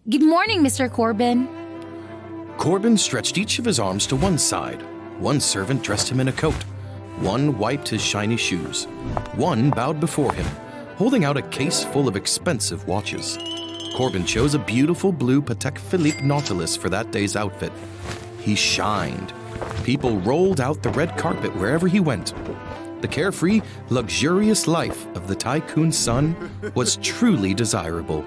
Good morning, Mr. Corbin. Corbin stretched each of his arms to one side. One servant dressed him in a coat. One wiped his shiny shoes. One bowed before him, holding out a case full of expensive watches. Corbin chose a beautiful blue Patek Philippe Nautilus for that day's outfit. He shined. People rolled out the red carpet wherever he went. The carefree, luxurious life of the tycoon son was truly desirable.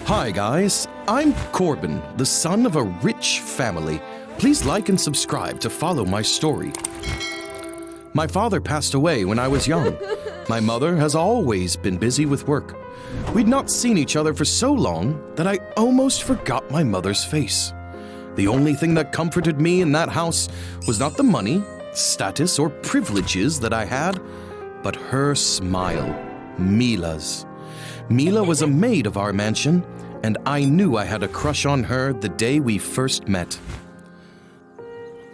Hi guys, I'm Corbin, the son of a rich family. Please like and subscribe to follow my story. My father passed away when I was young. My mother has always been busy with work. We'd not seen each other for so long that I almost forgot my mother's face. The only thing that comforted me in that house was not the money, status, or privileges that I had, but her smile, Mila's. Mila was a maid of our mansion, and I knew I had a crush on her the day we first met.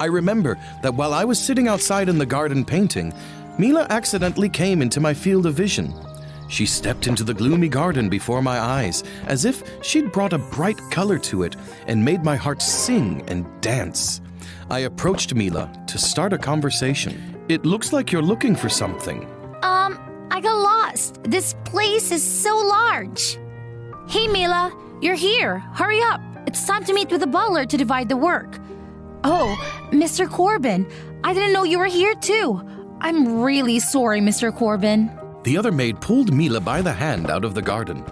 I remember that while I was sitting outside in the garden painting, Mila accidentally came into my field of vision. She stepped into the gloomy garden before my eyes, as if she'd brought a bright color to it and made my heart sing and dance. I approached Mila to start a conversation. It looks like you're looking for something. I got lost. This place is so large. Hey, Mila, you're here. Hurry up. It's time to meet with the butler to divide the work. Oh, Mr. Corbin, I didn't know you were here too. I'm really sorry, Mr. Corbin. The other maid pulled Mila by the hand out of the garden.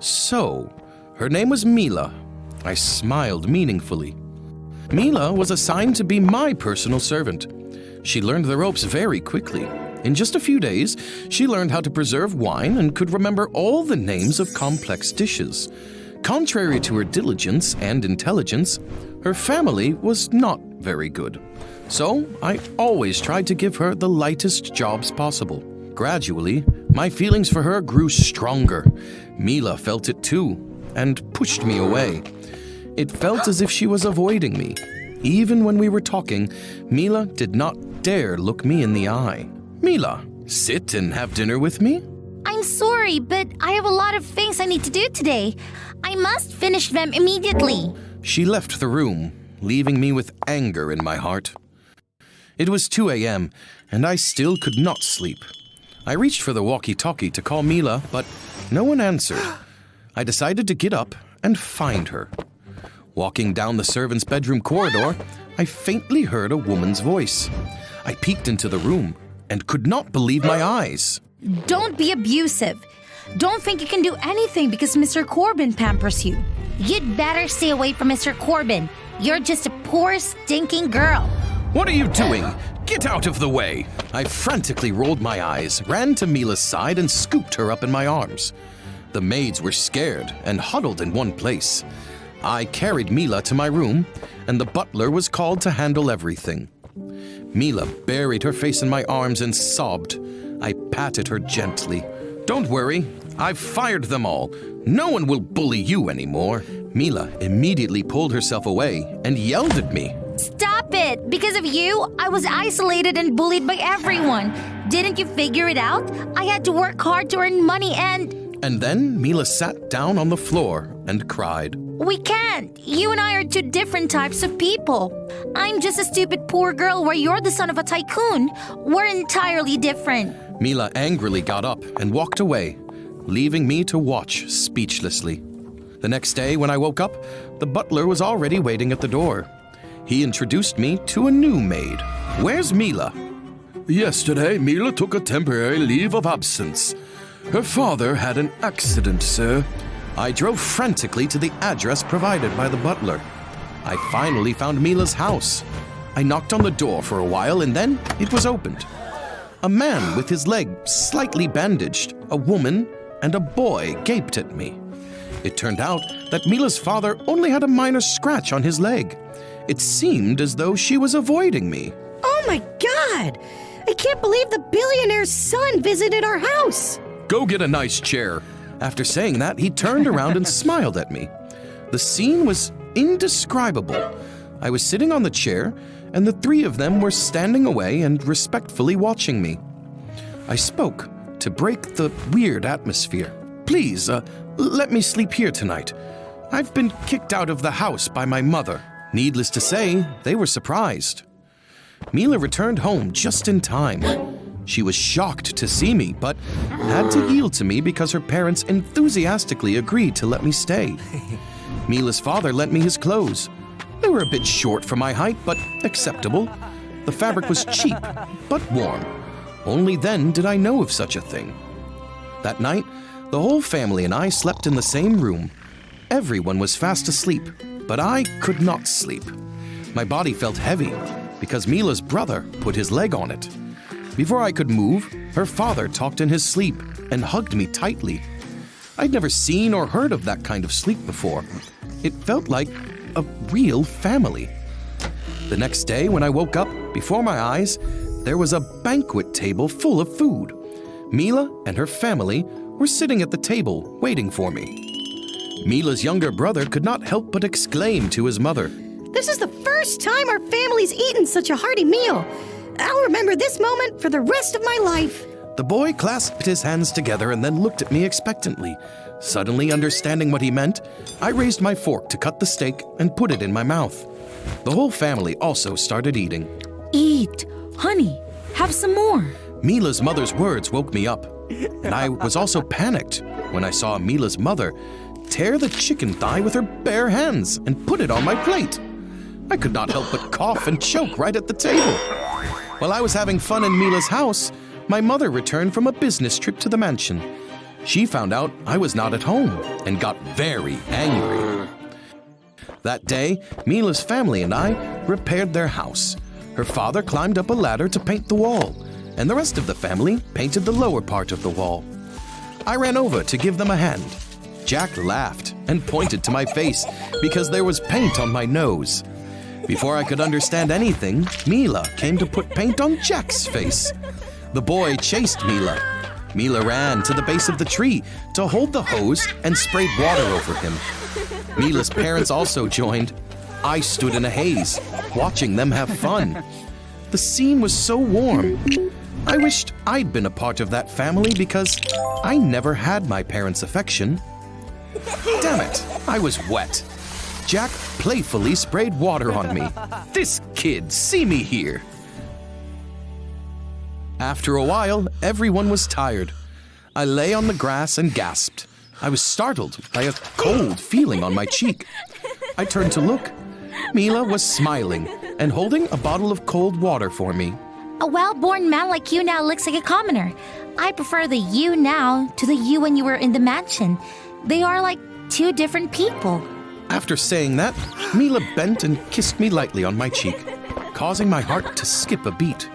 So, her name was Mila. I smiled meaningfully. Mila was assigned to be my personal servant. She learned the ropes very quickly. In just a few days, she learned how to preserve wine and could remember all the names of complex dishes. Contrary to her diligence and intelligence, her family was not very good. So I always tried to give her the lightest jobs possible. Gradually, my feelings for her grew stronger. Mila felt it too, and pushed me away. It felt as if she was avoiding me. Even when we were talking, Mila did not dare look me in the eye. Mila, sit and have dinner with me? I'm sorry, but I have a lot of things I need to do today. I must finish them immediately. She left the room, leaving me with anger in my heart. It was 2 a.m., and I still could not sleep. I reached for the walkie-talkie to call Mila, but no one answered. I decided to get up and find her. Walking down the servants' bedroom corridor, I faintly heard a woman's voice. I peeked into the room and could not believe my eyes. Don't be abusive. Don't think you can do anything because Mr. Corbin pampers you. You'd better stay away from Mr. Corbin. You're just a poor, stinking girl. What are you doing? Get out of the way! I frantically rolled my eyes, ran to Mila's side, and scooped her up in my arms. The maids were scared and huddled in one place. I carried Mila to my room, and the butler was called to handle everything. Mila buried her face in my arms and sobbed. I patted her gently. Don't worry, I've fired them all. No one will bully you anymore. Mila immediately pulled herself away and yelled at me. Stop it! Because of you, I was isolated and bullied by everyone. Didn't you figure it out? I had to work hard to earn money and then Mila sat down on the floor and cried. We can't. You and I are two different types of people. I'm just a stupid poor girl where you're the son of a tycoon. We're entirely different. Mila angrily got up and walked away, leaving me to watch speechlessly. The next day when I woke up, the butler was already waiting at the door. He introduced me to a new maid. Where's Mila? Yesterday, Mila took a temporary leave of absence. Her father had an accident, sir. I drove frantically to the address provided by the butler. I finally found Mila's house. I knocked on the door for a while and then it was opened. A man with his leg slightly bandaged, a woman, and a boy gaped at me. It turned out that Mila's father only had a minor scratch on his leg. It seemed as though she was avoiding me. Oh my God! I can't believe the billionaire's son visited our house! Go get a nice chair. After saying that, he turned around and smiled at me. The scene was indescribable. I was sitting on the chair, and the three of them were standing away and respectfully watching me. I spoke to break the weird atmosphere. Please, let me sleep here tonight. I've been kicked out of the house by my mother. Needless to say, they were surprised. Mila returned home just in time. She was shocked to see me, but had to yield to me because her parents enthusiastically agreed to let me stay. Mila's father lent me his clothes. They were a bit short for my height, but acceptable. The fabric was cheap, but warm. Only then did I know of such a thing. That night, the whole family and I slept in the same room. Everyone was fast asleep, but I could not sleep. My body felt heavy because Mila's brother put his leg on it. Before I could move, her father talked in his sleep and hugged me tightly. I'd never seen or heard of that kind of sleep before. It felt like a real family. The next day, when I woke up, before my eyes, there was a banquet table full of food. Mila and her family were sitting at the table, waiting for me. Mila's younger brother could not help but exclaim to his mother, This is the first time our family's eaten such a hearty meal. I'll remember this moment for the rest of my life. The boy clasped his hands together and then looked at me expectantly. Suddenly understanding what he meant, I raised my fork to cut the steak and put it in my mouth. The whole family also started eating. Eat. Honey, have some more. Mila's mother's words woke me up, and I was also panicked when I saw Mila's mother tear the chicken thigh with her bare hands and put it on my plate. I could not help but cough and choke right at the table. While I was having fun in Mila's house, my mother returned from a business trip to the mansion. She found out I was not at home and got very angry. That day, Mila's family and I repaired their house. Her father climbed up a ladder to paint the wall, and the rest of the family painted the lower part of the wall. I ran over to give them a hand. Jack laughed and pointed to my face because there was paint on my nose. Before I could understand anything, Mila came to put paint on Jack's face. The boy chased Mila. Mila ran to the base of the tree to hold the hose and sprayed water over him. Mila's parents also joined. I stood in a haze, watching them have fun. The scene was so warm. I wished I'd been a part of that family because I never had my parents' affection. Damn it, I was wet. Jack playfully sprayed water on me. This kid, see me here. After a while, everyone was tired. I lay on the grass and gasped. I was startled by a cold feeling on my cheek. I turned to look. Mila was smiling and holding a bottle of cold water for me. A well-born man like you now looks like a commoner. I prefer the you now to the you when you were in the mansion. They are like two different people. After saying that, Mila bent and kissed me lightly on my cheek, causing my heart to skip a beat.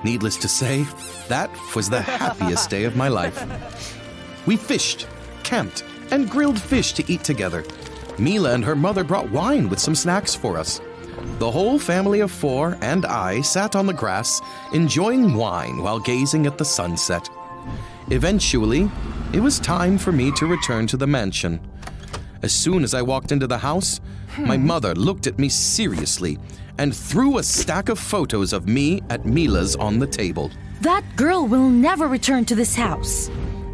Needless to say, that was the happiest day of my life. We fished, camped, and grilled fish to eat together. Mila and her mother brought wine with some snacks for us. The whole family of 4 and I sat on the grass, enjoying wine while gazing at the sunset. Eventually, it was time for me to return to the mansion. As soon as I walked into the house, my mother looked at me seriously and threw a stack of photos of me at Mila's on the table. That girl will never return to this house.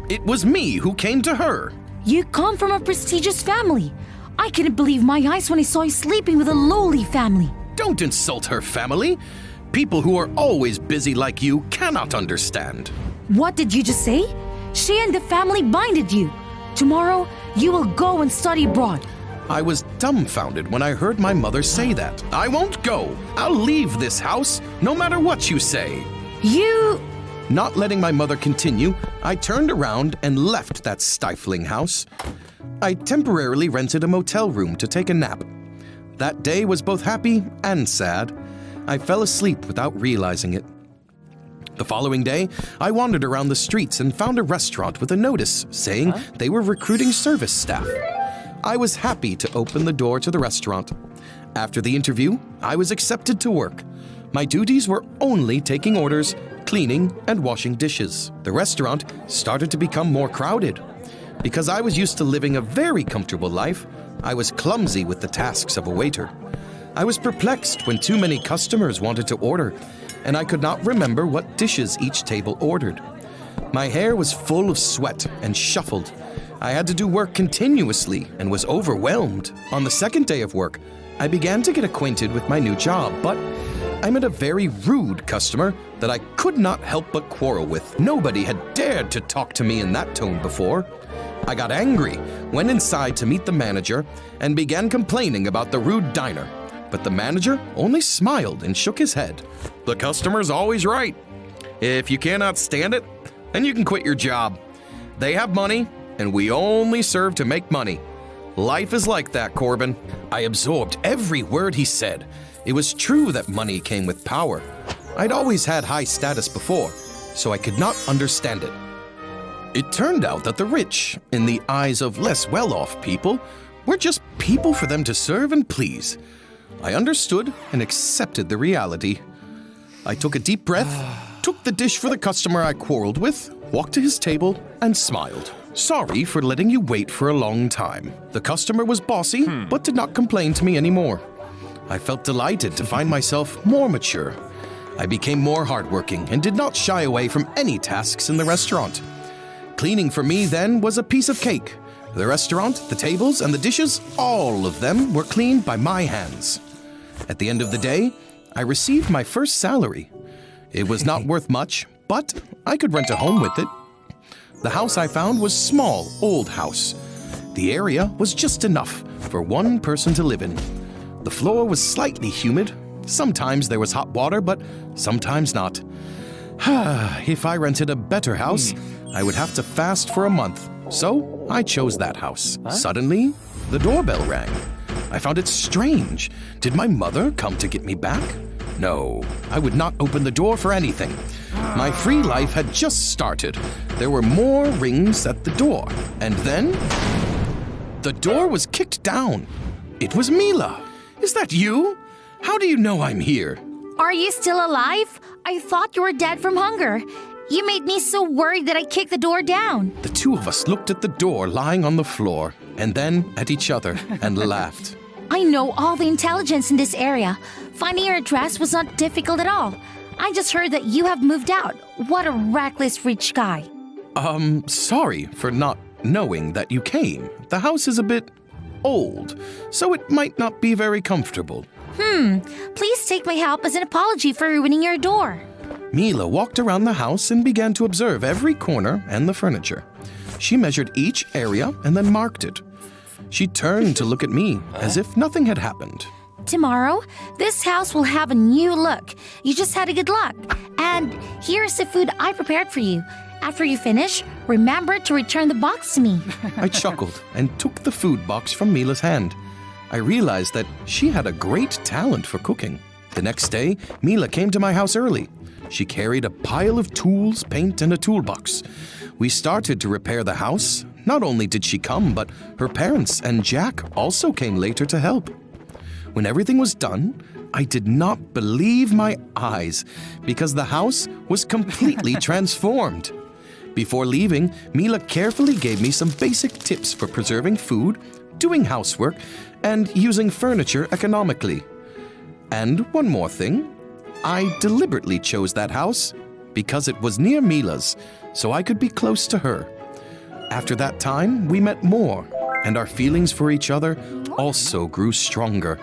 It was me who came to her. You come from a prestigious family. I couldn't believe my eyes when I saw you sleeping with a lowly family. Don't insult her family. People who are always busy like you cannot understand. What did you just say? She and the family binded you. Tomorrow, you will go and study abroad. I was dumbfounded when I heard my mother say that. I won't go. I'll leave this house, no matter what you say. You... Not letting my mother continue, I turned around and left that stifling house. I temporarily rented a motel room to take a nap. That day was both happy and sad. I fell asleep without realizing it. The following day, I wandered around the streets and found a restaurant with a notice saying they were recruiting service staff. I was happy to open the door to the restaurant. After the interview, I was accepted to work. My duties were only taking orders, cleaning, and washing dishes. The restaurant started to become more crowded. Because I was used to living a very comfortable life, I was clumsy with the tasks of a waiter. I was perplexed when too many customers wanted to order, and I could not remember what dishes each table ordered. My hair was full of sweat and shuffled. I had to do work continuously and was overwhelmed. On the second day of work, I began to get acquainted with my new job, but I met a very rude customer that I could not help but quarrel with. Nobody had dared to talk to me in that tone before. I got angry, went inside to meet the manager, and began complaining about the rude diner. But the manager only smiled and shook his head. The customer's always right. If you cannot stand it, then you can quit your job. They have money, and we only serve to make money. Life is like that, Corbin. I absorbed every word he said. It was true that money came with power. I'd always had high status before, so I could not understand it. It turned out that the rich, in the eyes of less well-off people, were just people for them to serve and please. I understood and accepted the reality. I took a deep breath, took the dish for the customer I quarreled with, walked to his table, and smiled. Sorry for letting you wait for a long time. The customer was bossy, but did not complain to me anymore. I felt delighted to find myself more mature. I became more hardworking and did not shy away from any tasks in the restaurant. Cleaning for me then was a piece of cake. The restaurant, the tables, and the dishes, all of them were cleaned by my hands. At the end of the day, I received my first salary. It was not worth much, but I could rent a home with it. The house I found was small, old house. The area was just enough for one person to live in. The floor was slightly humid. Sometimes there was hot water, but sometimes not. If I rented a better house, I would have to fast for a month. So I chose that house. Suddenly, the doorbell rang. I found it strange. Did my mother come to get me back? No, I would not open the door for anything. My free life had just started. There were more rings at the door. And then, the door was kicked down. It was Mila. Is that you? How do you know I'm here? Are you still alive? I thought you were dead from hunger. You made me so worried that I kicked the door down. The two of us looked at the door lying on the floor and then at each other and laughed. I know all the intelligence in this area. Finding your address was not difficult at all. I just heard that you have moved out. What a reckless rich guy. Sorry for not knowing that you came. The house is a bit old, so it might not be very comfortable. Please take my help as an apology for ruining your door. Mila walked around the house and began to observe every corner and the furniture. She measured each area and then marked it. She turned to look at me as if nothing had happened. Tomorrow, this house will have a new look. You just had a good luck. And here's the food I prepared for you. After you finish, remember to return the box to me. I chuckled and took the food box from Mila's hand. I realized that she had a great talent for cooking. The next day, Mila came to my house early. She carried a pile of tools, paint, and a toolbox. We started to repair the house. Not only did she come, but her parents and Jack also came later to help. When everything was done, I did not believe my eyes because the house was completely transformed. Before leaving, Mila carefully gave me some basic tips for preserving food, doing housework, and using furniture economically. And one more thing, I deliberately chose that house because it was near Mila's, so I could be close to her. After that time, we met more, and our feelings for each other also grew stronger.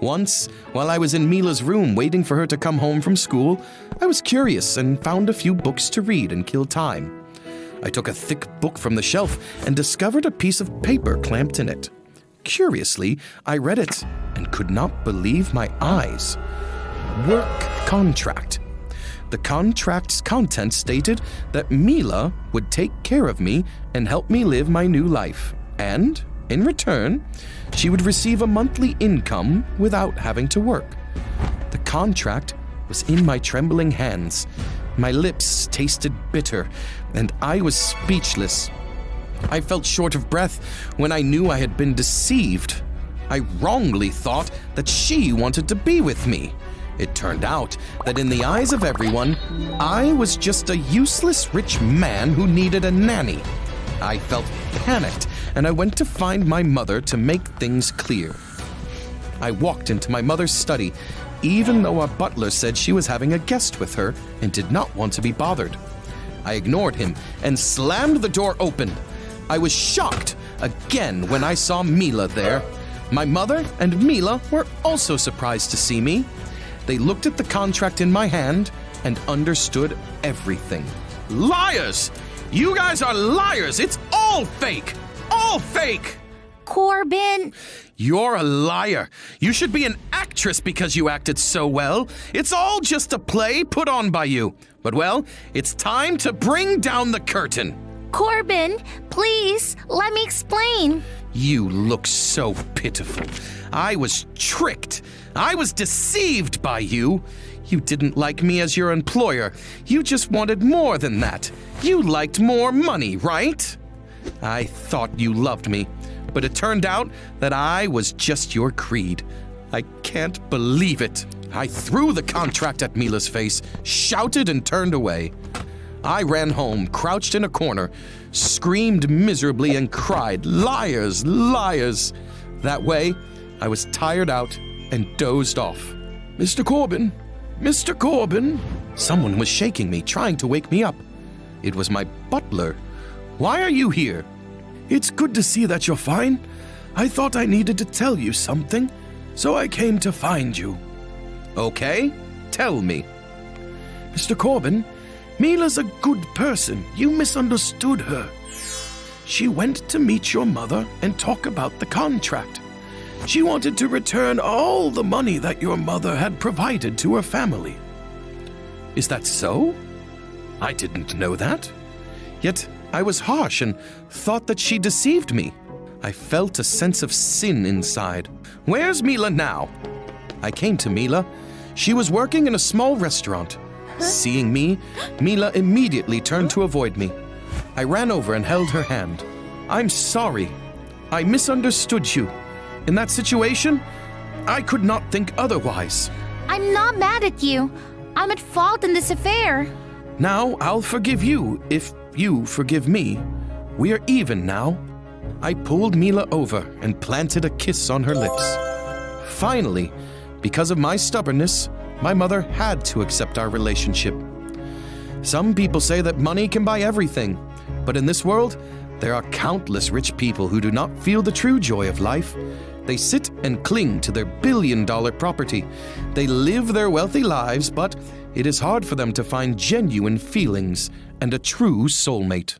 Once, while I was in Mila's room waiting for her to come home from school, I was curious and found a few books to read and kill time. I took a thick book from the shelf and discovered a piece of paper clamped in it. Curiously, I read it and could not believe my eyes. Work contract. The contract's content stated that Mila would take care of me and help me live my new life, and, in return, she would receive a monthly income without having to work. The contract was in my trembling hands. My lips tasted bitter, and I was speechless. I felt short of breath when I knew I had been deceived. I wrongly thought that she wanted to be with me. It turned out that in the eyes of everyone, I was just a useless rich man who needed a nanny. I felt panicked, and I went to find my mother to make things clear. I walked into my mother's study, even though our butler said she was having a guest with her and did not want to be bothered. I ignored him and slammed the door open. I was shocked again when I saw Mila there. My mother and Mila were also surprised to see me. They looked at the contract in my hand and understood everything. Liars! You guys are liars! It's all fake! All fake! Corbin, You're a liar. You should be an actress because you acted so well. It's all just a play put on by you. But well, it's time to bring down the curtain. Corbin, please, let me explain. You look so pitiful. I was tricked. I was deceived by you. You didn't like me as your employer. You just wanted more than that. You liked more money, right? I thought you loved me, but it turned out that I was just your creed. I can't believe it. I threw the contract at Mila's face, shouted and turned away. I ran home, crouched in a corner, screamed miserably and cried, "Liars, liars!" That way, I was tired out and dozed off. Mr. Corbin, Mr. Corbin. Someone was shaking me, trying to wake me up. It was my butler. Why are you here? It's good to see that you're fine. I thought I needed to tell you something, so I came to find you. Okay, tell me. Mr. Corbin, Mila's a good person. You misunderstood her. She went to meet your mother and talk about the contract. She wanted to return all the money that your mother had provided to her family. Is that so? I didn't know that. Yet I was harsh and thought that she deceived me. I felt a sense of sin inside. Where's Mila now? I came to Mila. She was working in a small restaurant. Seeing me, Mila immediately turned to avoid me. I ran over and held her hand. I'm sorry. I misunderstood you. In that situation, I could not think otherwise. I'm not mad at you. I'm at fault in this affair. Now I'll forgive you if you forgive me. We're even now. I pulled Mila over and planted a kiss on her lips. Finally, because of my stubbornness, my mother had to accept our relationship. Some people say that money can buy everything, but in this world, there are countless rich people who do not feel the true joy of life. They sit and cling to their billion-dollar property. They live their wealthy lives, but it is hard for them to find genuine feelings and a true soulmate.